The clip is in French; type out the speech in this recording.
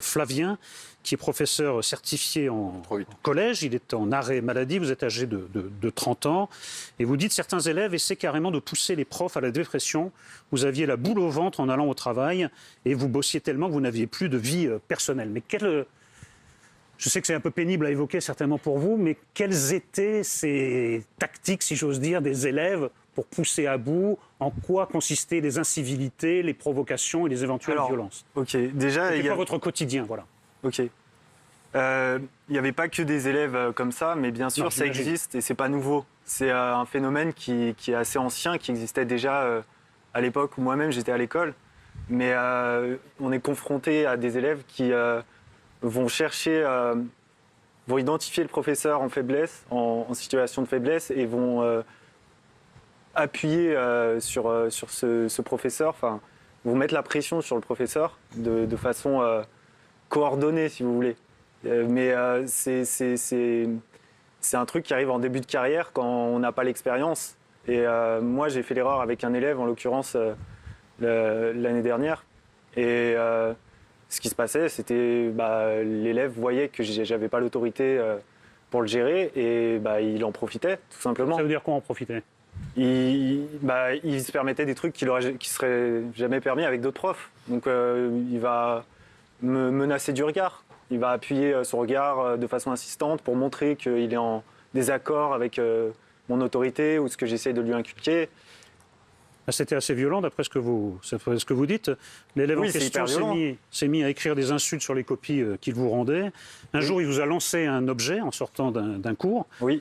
Flavien, qui est professeur certifié en collège. Il est en arrêt maladie. Vous êtes âgé de 30 ans. Et vous dites certains élèves essaient carrément de pousser les profs à la dépression. Vous aviez la boule au ventre en allant au travail et vous bossiez tellement que vous n'aviez plus de vie personnelle. Mais je sais que c'est un peu pénible à évoquer certainement pour vous, mais quelles étaient ces tactiques, si j'ose dire, des élèves pour pousser à bout? En quoi consistaient les incivilités, les provocations et les éventuelles violences? Ok, déjà... C'était quoi votre quotidien, voilà. Ok. Il n'y avait pas que des élèves comme ça, mais bien sûr, ça existe et c'est pas nouveau. C'est un phénomène qui est assez ancien, qui existait déjà à l'époque où moi-même j'étais à l'école. Mais on est confronté à des élèves qui vont chercher, vont identifier le professeur en faiblesse, en situation de faiblesse, et vont appuyer sur ce professeur, enfin, vont mettre la pression sur le professeur de façon coordonnée, si vous voulez. Mais c'est un truc qui arrive en début de carrière quand on n'a pas l'expérience. Et moi, j'ai fait l'erreur avec un élève, en l'occurrence l'année dernière. Et ce qui se passait, c'était l'élève voyait que j'avais pas l'autorité pour le gérer et il en profitait, tout simplement. Ça veut dire quoi en profiter? Il se permettait des trucs qui seraient jamais permis avec d'autres profs. Donc il va me menacer du regard. Il va appuyer son regard de façon insistante pour montrer qu'il est en désaccord avec mon autorité ou ce que j'essaie de lui inculquer. C'était assez violent d'après ce que vous dites. L'élève en question s'est mis à écrire des insultes sur les copies qu'il vous rendait. Un jour, il vous a lancé un objet en sortant d'un cours. Oui.